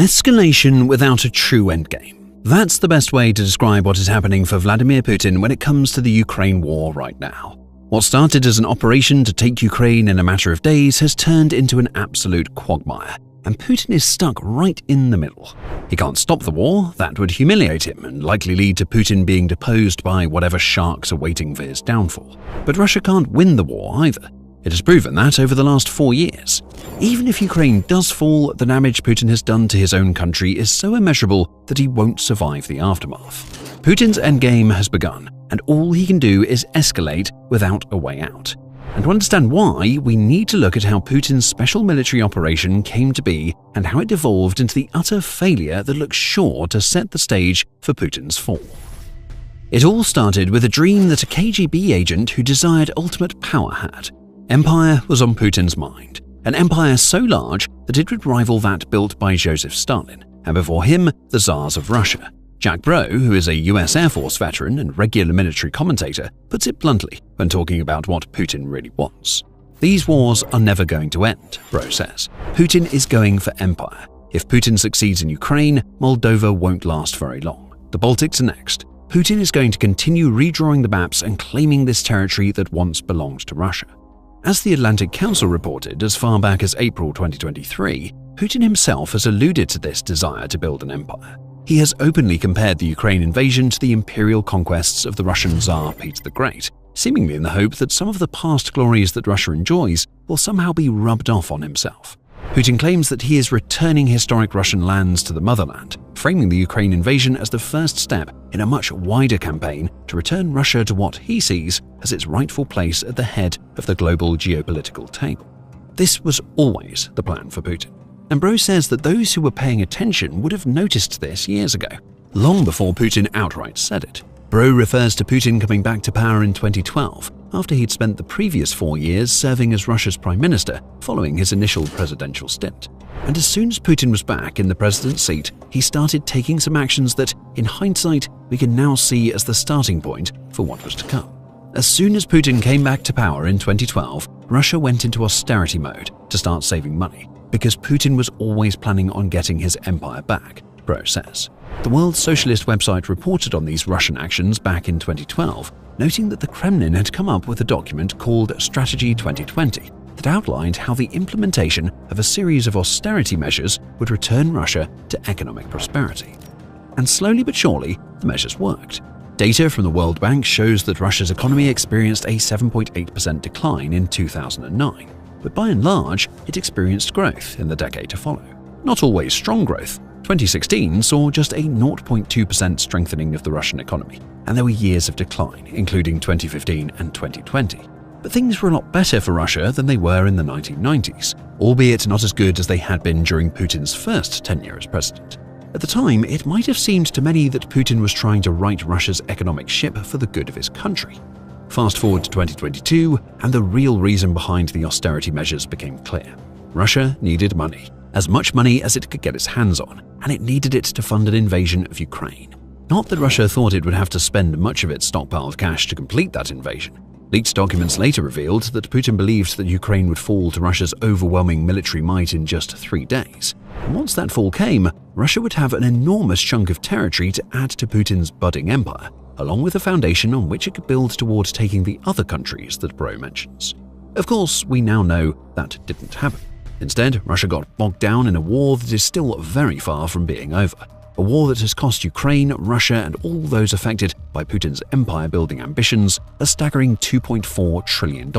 Escalation without a true endgame. That's the best way to describe what is happening for Vladimir Putin when it comes to the Ukraine war right now. What started as an operation to take Ukraine in a matter of days has turned into an absolute quagmire, and Putin is stuck right in the middle. He can't stop the war, that would humiliate him and likely lead to Putin being deposed by whatever sharks are waiting for his downfall. But Russia can't win the war either. It has proven that over the last 4 years. Even if Ukraine does fall, the damage Putin has done to his own country is so immeasurable that he won't survive the aftermath. Putin's endgame has begun, and all he can do is escalate without a way out. And to understand why, we need to look at how Putin's special military operation came to be and how it devolved into the utter failure that looks sure to set the stage for Putin's fall. It all started with a dream that a KGB agent who desired ultimate power had. Empire was on Putin's mind, an empire so large that it would rival that built by Joseph Stalin, and before him, the Tsars of Russia. Jack Bro, who is a US Air Force veteran and regular military commentator, puts it bluntly when talking about what Putin really wants. These wars are never going to end, Bro says. Putin is going for empire. If Putin succeeds in Ukraine, Moldova won't last very long. The Baltics are next. Putin is going to continue redrawing the maps and claiming this territory that once belonged to Russia. As the Atlantic Council reported as far back as April 2023, Putin himself has alluded to this desire to build an empire. He has openly compared the Ukraine invasion to the imperial conquests of the Russian Tsar Peter the Great, seemingly in the hope that some of the past glories that Russia enjoys will somehow be rubbed off on himself. Putin claims that he is returning historic Russian lands to the motherland, framing the Ukraine invasion as the first step in a much wider campaign to return Russia to what he sees as its rightful place at the head of the global geopolitical table. This was always the plan for Putin. And Bro says that those who were paying attention would have noticed this years ago, long before Putin outright said it. Bro refers to Putin coming back to power in 2012, after he'd spent the previous 4 years serving as Russia's prime minister following his initial presidential stint. And as soon as Putin was back in the president's seat, he started taking some actions that, in hindsight, we can now see as the starting point for what was to come. As soon as Putin came back to power in 2012, Russia went into austerity mode to start saving money, because Putin was always planning on getting his empire back, Bro says. The World Socialist website reported on these Russian actions back in 2012, noting that the Kremlin had come up with a document called Strategy 2020 that outlined how the implementation of a series of austerity measures would return Russia to economic prosperity. And slowly but surely, the measures worked. Data from the World Bank shows that Russia's economy experienced a 7.8% decline in 2009, but by and large, it experienced growth in the decade to follow. Not always strong growth. 2016 saw just a 0.2% strengthening of the Russian economy, and there were years of decline, including 2015 and 2020. But things were a lot better for Russia than they were in the 1990s, albeit not as good as they had been during Putin's first tenure as president. At the time, it might have seemed to many that Putin was trying to right Russia's economic ship for the good of his country. Fast forward to 2022, and the real reason behind the austerity measures became clear. Russia needed money, as much money as it could get its hands on, and it needed it to fund an invasion of Ukraine. Not that Russia thought it would have to spend much of its stockpiled cash to complete that invasion. Leaked documents later revealed that Putin believed that Ukraine would fall to Russia's overwhelming military might in just 3 days. And once that fall came, Russia would have an enormous chunk of territory to add to Putin's budding empire, along with a foundation on which it could build towards taking the other countries that Bro mentions. Of course, we now know that didn't happen. Instead, Russia got bogged down in a war that is still very far from being over. A war that has cost Ukraine, Russia, and all those affected by Putin's empire-building ambitions a staggering $2.4 trillion,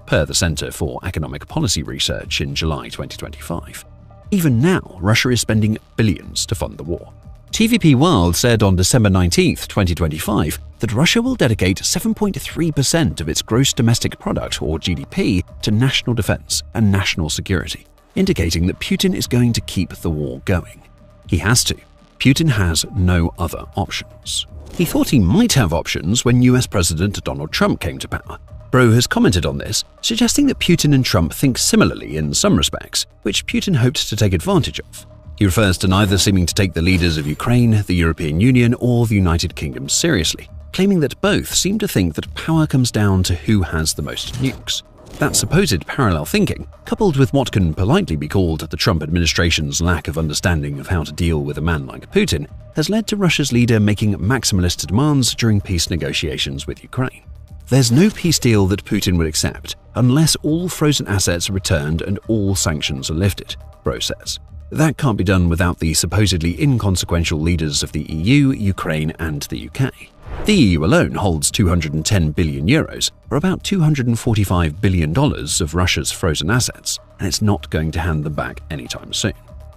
per the Center for Economic Policy Research in July 2025. Even now, Russia is spending billions to fund the war. TVP World said on December 19, 2025, that Russia will dedicate 7.3% of its gross domestic product, or GDP, to national defense and national security, indicating that Putin is going to keep the war going. He has to. Putin has no other options. He thought he might have options when US President Donald Trump came to power. Bro has commented on this, suggesting that Putin and Trump think similarly in some respects, which Putin hoped to take advantage of. He refers to neither seeming to take the leaders of Ukraine, the European Union, or the United Kingdom seriously, claiming that both seem to think that power comes down to who has the most nukes. That supposed parallel thinking, coupled with what can politely be called the Trump administration's lack of understanding of how to deal with a man like Putin, has led to Russia's leader making maximalist demands during peace negotiations with Ukraine. There's no peace deal that Putin would accept unless all frozen assets are returned and all sanctions are lifted, Bro says. That can't be done without the supposedly inconsequential leaders of the EU, Ukraine and the UK. The EU alone holds 210 billion euros, or about $245 billion of Russia's frozen assets, and it's not going to hand them back anytime soon.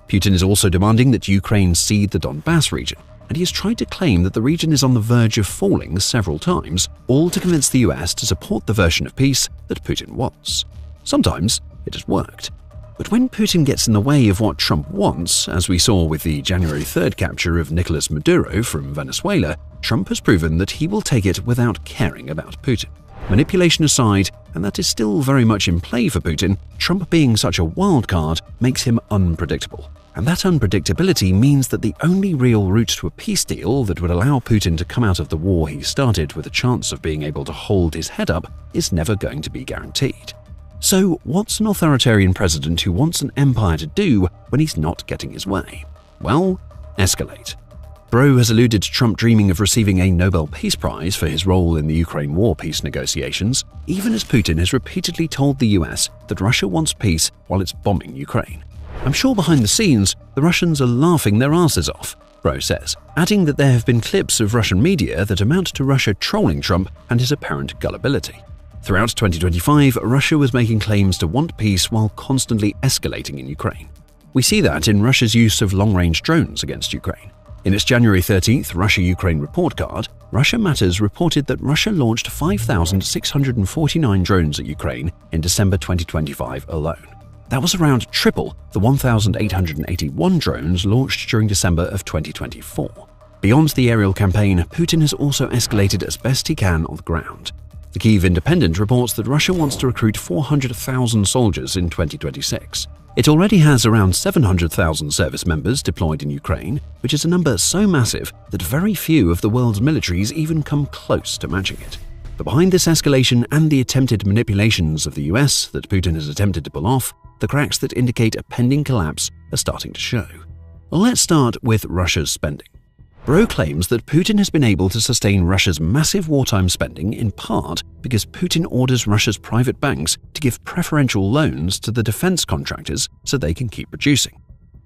Putin is also demanding that Ukraine cede the Donbass region, and he has tried to claim that the region is on the verge of falling several times, all to convince the US to support the version of peace that Putin wants. Sometimes it has worked. But when Putin gets in the way of what Trump wants, as we saw with the January 3rd capture of Nicolas Maduro from Venezuela, Trump has proven that he will take it without caring about Putin. Manipulation aside, and that is still very much in play for Putin, Trump being such a wild card makes him unpredictable. And that unpredictability means that the only real route to a peace deal that would allow Putin to come out of the war he started with a chance of being able to hold his head up is never going to be guaranteed. So what's an authoritarian president who wants an empire to do when he's not getting his way? Well, escalate. Bro has alluded to Trump dreaming of receiving a Nobel Peace Prize for his role in the Ukraine war peace negotiations, even as Putin has repeatedly told the US that Russia wants peace while it's bombing Ukraine. I'm sure behind the scenes, the Russians are laughing their asses off, Bro says, adding that there have been clips of Russian media that amount to Russia trolling Trump and his apparent gullibility. Throughout 2025, Russia was making claims to want peace while constantly escalating in Ukraine. We see that in Russia's use of long-range drones against Ukraine. In its January 13th Russia-Ukraine report card, Russia Matters reported that Russia launched 5,649 drones at Ukraine in December 2025 alone. That was around triple the 1,881 drones launched during December of 2024. Beyond the aerial campaign, Putin has also escalated as best he can on the ground. The Kyiv Independent reports that Russia wants to recruit 400,000 soldiers in 2026. It already has around 700,000 service members deployed in Ukraine, which is a number so massive that very few of the world's militaries even come close to matching it. But behind this escalation and the attempted manipulations of the US that Putin has attempted to pull off, the cracks that indicate a pending collapse are starting to show. Let's start with Russia's spending. Bro claims that Putin has been able to sustain Russia's massive wartime spending in part because Putin orders Russia's private banks to give preferential loans to the defense contractors so they can keep producing.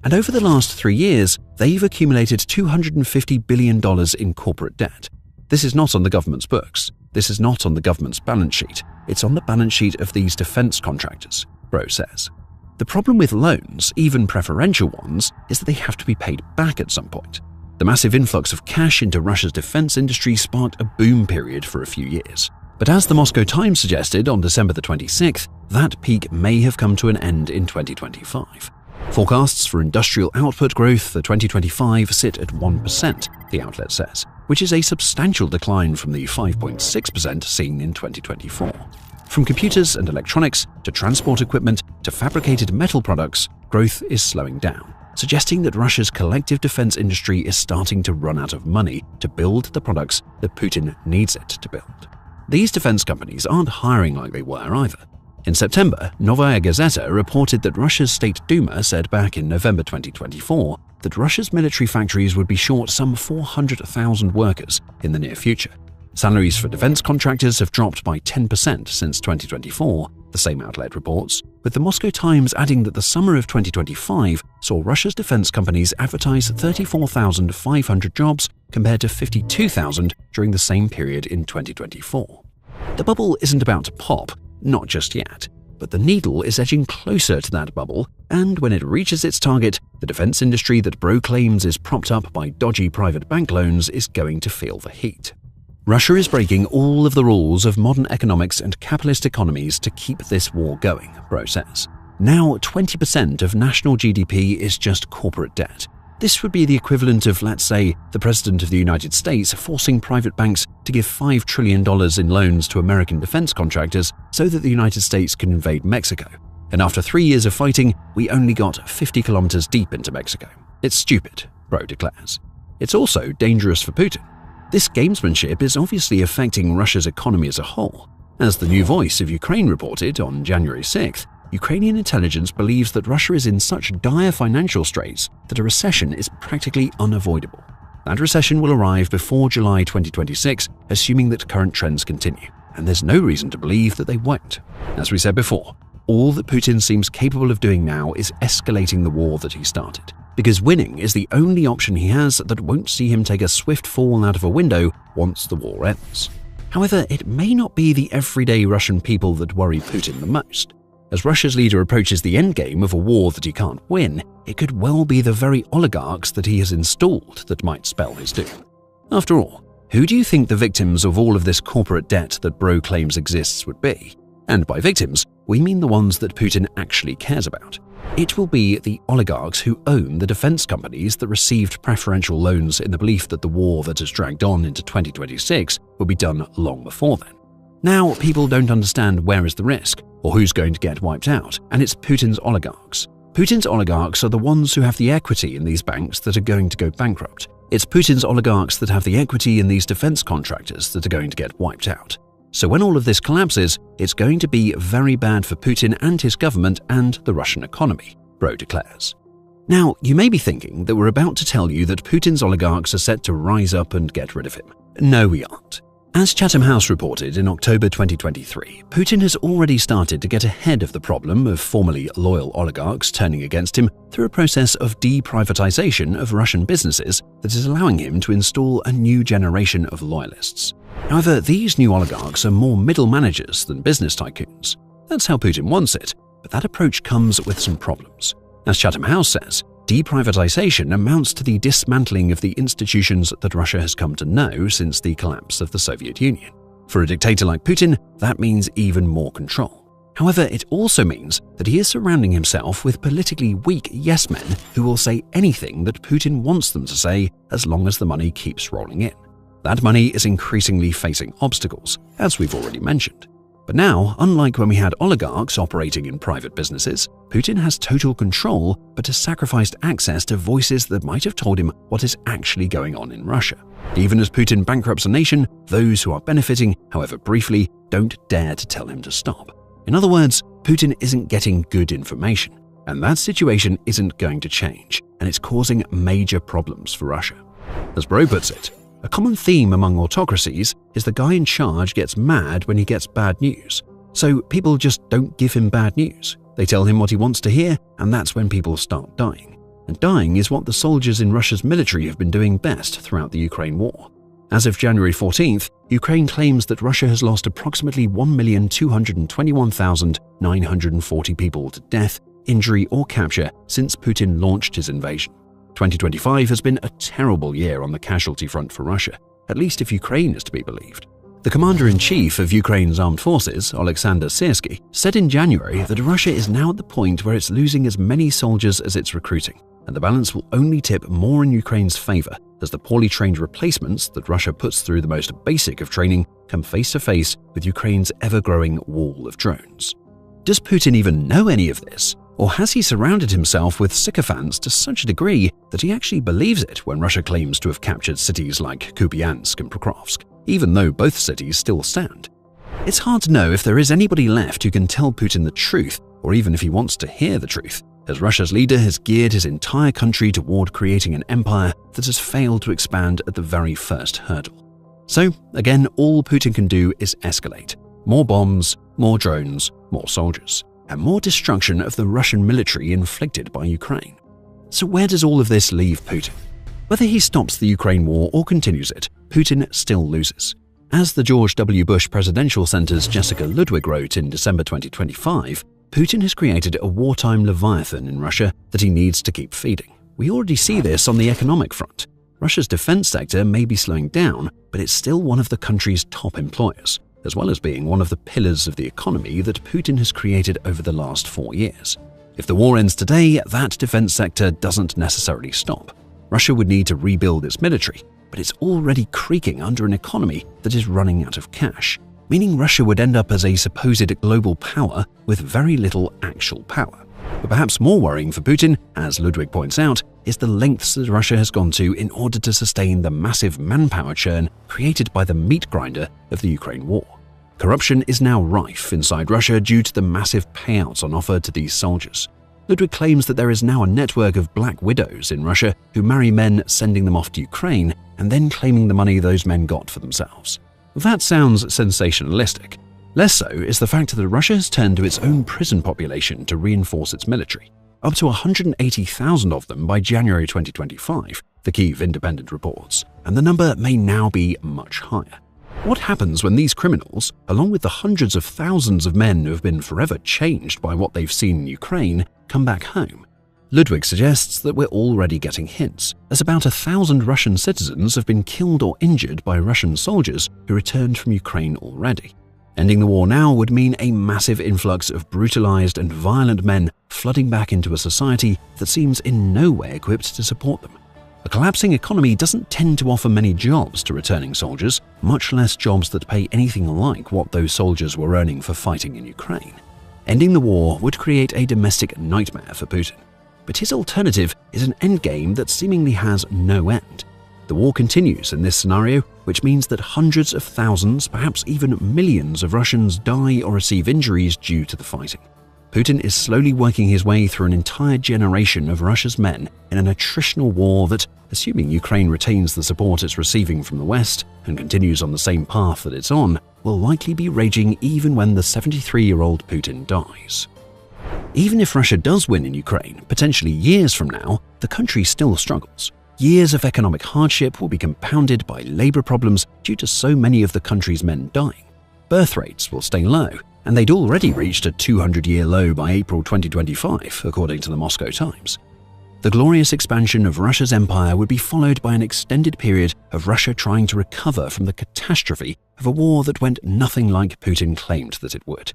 And over the last 3 years, they've accumulated $250 billion in corporate debt. This is not on the government's books. This is not on the government's balance sheet. It's on the balance sheet of these defense contractors, Bro says. The problem with loans, even preferential ones, is that they have to be paid back at some point. The massive influx of cash into Russia's defense industry sparked a boom period for a few years. But as the Moscow Times suggested on December the 26th, that peak may have come to an end in 2025. Forecasts for industrial output growth for 2025 sit at 1%, the outlet says, which is a substantial decline from the 5.6% seen in 2024. From computers and electronics to transport equipment to fabricated metal products, growth is slowing down, suggesting that Russia's collective defense industry is starting to run out of money to build the products that Putin needs it to build. These defense companies aren't hiring like they were either. In September, Novaya Gazeta reported that Russia's State Duma said back in November 2024 that Russia's military factories would be short some 400,000 workers in the near future. Salaries for defense contractors have dropped by 10% since 2024, the same outlet reports, with the Moscow Times adding that the summer of 2025 saw Russia's defense companies advertise 34,500 jobs compared to 52,000 during the same period in 2024. The bubble isn't about to pop, not just yet, but the needle is edging closer to that bubble, and when it reaches its target, the defense industry that Bro claims is propped up by dodgy private bank loans is going to feel the heat. Russia is breaking all of the rules of modern economics and capitalist economies to keep this war going, Bro says. Now 20% of national GDP is just corporate debt. This would be the equivalent of, let's say, the President of the United States forcing private banks to give $5 trillion in loans to American defense contractors so that the United States can invade Mexico. And after 3 years of fighting, we only got 50 kilometers deep into Mexico. It's stupid, Bro declares. It's also dangerous for Putin. This gamesmanship is obviously affecting Russia's economy as a whole. As the New Voice of Ukraine reported on January 6th, Ukrainian intelligence believes that Russia is in such dire financial straits that a recession is practically unavoidable. That recession will arrive before July 2026, assuming that current trends continue, and there's no reason to believe that they won't. As we said before, all that Putin seems capable of doing now is escalating the war that he started, because winning is the only option he has that won't see him take a swift fall out of a window once the war ends. However, it may not be the everyday Russian people that worry Putin the most. As Russia's leader approaches the endgame of a war that he can't win, it could well be the very oligarchs that he has installed that might spell his doom. After all, who do you think the victims of all of this corporate debt that Bro claims exists would be? And by victims, we mean the ones that Putin actually cares about. It will be the oligarchs who own the defense companies that received preferential loans in the belief that the war that has dragged on into 2026 will be done long before then. Now, people don't understand where is the risk, or who's going to get wiped out, and it's Putin's oligarchs. Putin's oligarchs are the ones who have the equity in these banks that are going to go bankrupt. It's Putin's oligarchs that have the equity in these defense contractors that are going to get wiped out. So when all of this collapses, it's going to be very bad for Putin and his government and the Russian economy, Bro declares. Now, you may be thinking that we're about to tell you that Putin's oligarchs are set to rise up and get rid of him. No, we aren't. As Chatham House reported in October 2023, Putin has already started to get ahead of the problem of formerly loyal oligarchs turning against him through a process of deprivatization of Russian businesses that is allowing him to install a new generation of loyalists. However, these new oligarchs are more middle managers than business tycoons. That's how Putin wants it, but that approach comes with some problems. As Chatham House says, deprivatization amounts to the dismantling of the institutions that Russia has come to know since the collapse of the Soviet Union. For a dictator like Putin, that means even more control. However, it also means that he is surrounding himself with politically weak yes-men who will say anything that Putin wants them to say as long as the money keeps rolling in. That money is increasingly facing obstacles, as we've already mentioned. But now, unlike when we had oligarchs operating in private businesses, Putin has total control but has sacrificed access to voices that might have told him what is actually going on in Russia. Even as Putin bankrupts a nation, those who are benefiting, however briefly, don't dare to tell him to stop. In other words, Putin isn't getting good information, and that situation isn't going to change, and it's causing major problems for Russia. As Bro puts it, a common theme among autocracies is the guy in charge gets mad when he gets bad news. So people just don't give him bad news. They tell him what he wants to hear, and that's when people start dying. And dying is what the soldiers in Russia's military have been doing best throughout the Ukraine war. As of January 14th, Ukraine claims that Russia has lost approximately 1,221,940 people to death, injury, or capture since Putin launched his invasion. 2025 has been a terrible year on the casualty front for Russia, at least if Ukraine is to be believed. The commander-in-chief of Ukraine's armed forces, Oleksandr Syrskyi, said in January that Russia is now at the point where it's losing as many soldiers as it's recruiting, and the balance will only tip more in Ukraine's favor as the poorly trained replacements that Russia puts through the most basic of training come face-to-face with Ukraine's ever-growing wall of drones. Does Putin even know any of this? Or has he surrounded himself with sycophants to such a degree that he actually believes it when Russia claims to have captured cities like Kupiansk and Pokrovsk, even though both cities still stand? It's hard to know if there is anybody left who can tell Putin the truth, or even if he wants to hear the truth, as Russia's leader has geared his entire country toward creating an empire that has failed to expand at the very first hurdle. So, again, all Putin can do is escalate. More bombs, more drones, more soldiers, and more destruction of the Russian military inflicted by Ukraine. So where does all of this leave Putin? Whether he stops the Ukraine war or continues it, Putin still loses. As the George W. Bush Presidential Center's Jessica Ludwig wrote in December 2025, Putin has created a wartime leviathan in Russia that he needs to keep feeding. We already see this on the economic front. Russia's defense sector may be slowing down, but it's still one of the country's top employers, as well as being one of the pillars of the economy that Putin has created over the last 4 years. If the war ends today, that defense sector doesn't necessarily stop. Russia would need to rebuild its military, but it's already creaking under an economy that is running out of cash, meaning Russia would end up as a supposed global power with very little actual power. But perhaps more worrying for Putin, as Ludwig points out, is the lengths that Russia has gone to in order to sustain the massive manpower churn created by the meat grinder of the Ukraine war. Corruption is now rife inside Russia due to the massive payouts on offer to these soldiers. Ludwig claims that there is now a network of black widows in Russia who marry men, sending them off to Ukraine and then claiming the money those men got for themselves. That sounds sensationalistic. Less so is the fact that Russia has turned to its own prison population to reinforce its military. Up to 180,000 of them by January 2025, the Kyiv Independent reports, and the number may now be much higher. What happens when these criminals, along with the hundreds of thousands of men who have been forever changed by what they've seen in Ukraine, come back home? Ludwig suggests that we're already getting hints, as about 1,000 Russian citizens have been killed or injured by Russian soldiers who returned from Ukraine already. Ending the war now would mean a massive influx of brutalized and violent men flooding back into a society that seems in no way equipped to support them. A collapsing economy doesn't tend to offer many jobs to returning soldiers, much less jobs that pay anything like what those soldiers were earning for fighting in Ukraine. Ending the war would create a domestic nightmare for Putin. But his alternative is an endgame that seemingly has no end. The war continues in this scenario, which means that hundreds of thousands, perhaps even millions of Russians die or receive injuries due to the fighting. Putin is slowly working his way through an entire generation of Russia's men in an attritional war that, assuming Ukraine retains the support it's receiving from the West and continues on the same path that it's on, will likely be raging even when the 73-year-old Putin dies. Even if Russia does win in Ukraine, potentially years from now, the country still struggles. Years of economic hardship will be compounded by labor problems due to so many of the country's men dying. Birth rates will stay low, and they'd already reached a 200-year low by April 2025, according to the Moscow Times. The glorious expansion of Russia's empire would be followed by an extended period of Russia trying to recover from the catastrophe of a war that went nothing like Putin claimed that it would.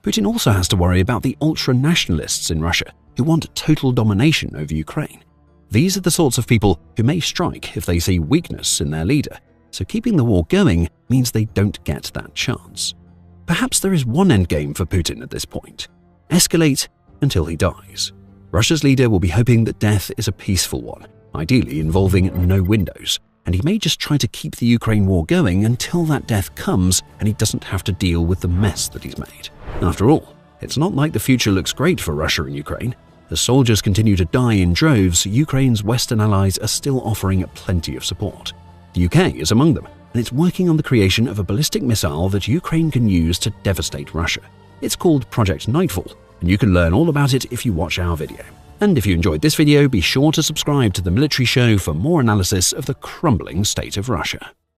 Putin also has to worry about the ultra-nationalists in Russia who want total domination over Ukraine. These are the sorts of people who may strike if they see weakness in their leader, so keeping the war going means they don't get that chance. Perhaps there is one endgame for Putin at this point: escalate until he dies. Russia's leader will be hoping that death is a peaceful one, ideally involving no windows, and he may just try to keep the Ukraine war going until that death comes and he doesn't have to deal with the mess that he's made. After all, it's not like the future looks great for Russia and Ukraine. As soldiers continue to die in droves, Ukraine's Western allies are still offering plenty of support. The UK is among them, and it's working on the creation of a ballistic missile that Ukraine can use to devastate Russia. It's called Project Nightfall, and you can learn all about it if you watch our video. And if you enjoyed this video, be sure to subscribe to The Military Show for more analysis of the crumbling state of Russia.